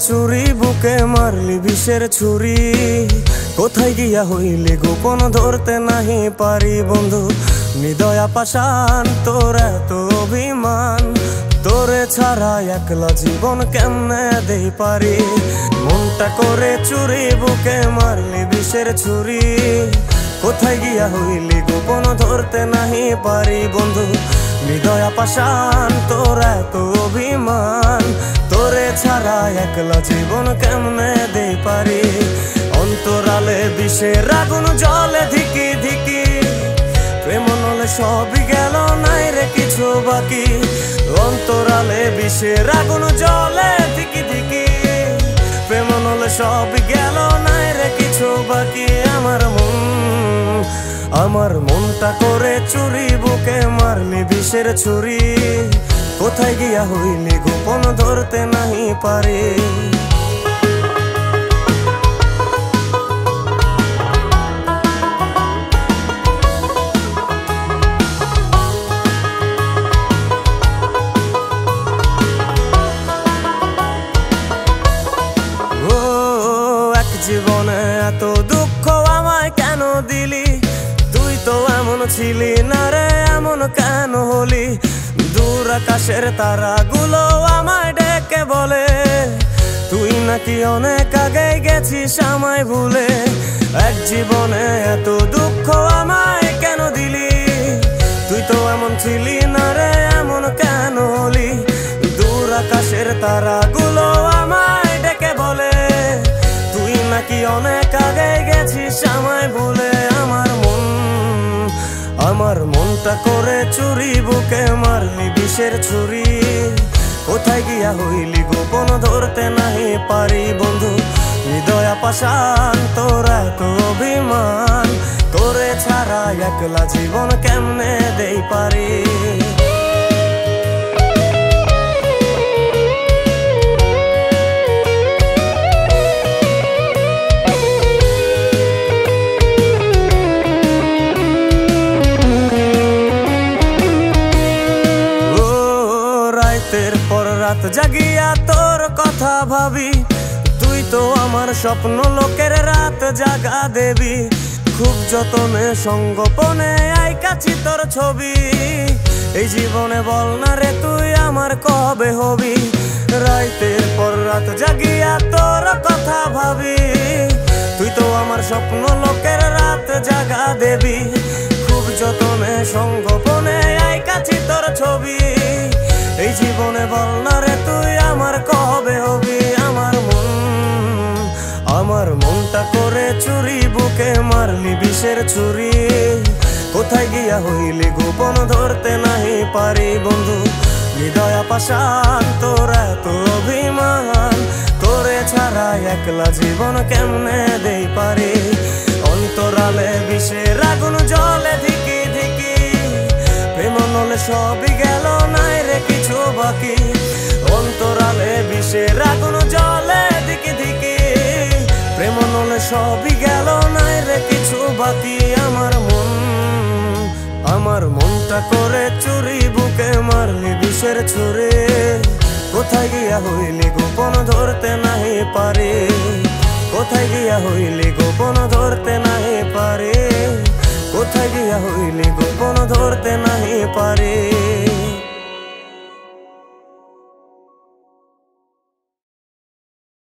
চুরি বুকে মারলি বিষের ছুরি কোথায় গিয়া হইলি গোপন ধরতে নাহি পারি বন্ধু হৃদয়া পাষাণ তোর এত অভিমান তোরে ছাড়া একলা জীবন কেমনে দেই পারি মনটা করে চুরি বুকে মারলি বিষের ছুরি কোথায় গিয়া হইলি গোপন ধরতে নাহি পারি বন্ধু হৃদয়া পাষাণ তোর এত অভিমান তোরে ছাড়া একলা জীবন কেমনে দেই পারি অন্তরালে বিষের আগুন জ্বলে ধিকি ধিকি প্রেম নলে সবই গেল নাই রে কিছু বাকি অন্তরালে বিষের আগুন জ্বলে ধিকি ধিকি প্রেম নলে সবই গেল নাই রে কিছু বাকি আমার মনটা করে চুরি বুকে মারলি বিষের ছুরি কোথায় গিয়া হইলি গোপন ধরতে নাহি পারি জীবনে এত দুঃখ আমায় কেন দিলি তুই তো এমন ছিলি না রে এমন কেন হলি দূর আকাশের তারাগুলো আমায় ডেকে বলে তুই নাকি অনেক আগে গেছিস আমায় ভুলে এক জীবনে এত দুঃখ আমায় কেন দিলি তুই তো এমন ছিলি না রে এমন কেন হলি দূর আকাশের তারাগুলো আমায় ডেকে বলে নাকি অনেক আগে গেছিস আমায় ভুলে আমার মনটা করে চুরি বুকে মারলি বিষের ছুরি কোথায় গিয়া হইলি গোপন ধরতে নাহি পারি বন্ধু হৃদয়া পাষাণ তোর এত অভিমান তোরে ছাড়া একলা জীবন কেমনে দেই পারি রাত জাগিয়া তোর কথা ভাবি তুই তো আমার স্বপ্ন লোকের রাত জাগা দেবী খুব যতনে সঙ্গোপনে আইকাছি তোর ছবি এই জীবনে বল না রে তুই আমার কবে হবি রাতের পর রাত জাগিয়া তোর কথা ভাবি তুই তো আমার স্বপ্ন লোকের রাত জাগা দেবী খুব যতনে সঙ্গোপনে আইকাছি তোর ছবি এই জীবনে বল না রে তুই আমার কবে হবি আমার মনটা করে চুরি বুকে মারলি বিষের ছুরি কোথায় গিয়া হইলি গোপন ধরতে নাহি পারি বন্ধু হৃদয়া পাষাণ তোর এত অভিমান তোরে ছাড়া একলা জীবন কেমনে দেই পারি অন্তরালে বিষের আগুন জ্বলে ধিকি ধিকি প্রেম নলে সবই গেল নাই রে কিছু বাকি অন্তরালে বিষের আগুন জ্বলে ধিকি ধিকি প্রেম নলে সবই গেল নাই রে কিছু বাকি আমার মনটা করে চুরি বুকে মারলি বিষের ছুরি কোথায় গিয়া হইলি গোপন ধরতে নাহি পারি কোথায় গিয়া হইলি গোপন ধরতে নাহি পারি কোথায় গিয়া হইলি গোপন ধরতে নাহি পারি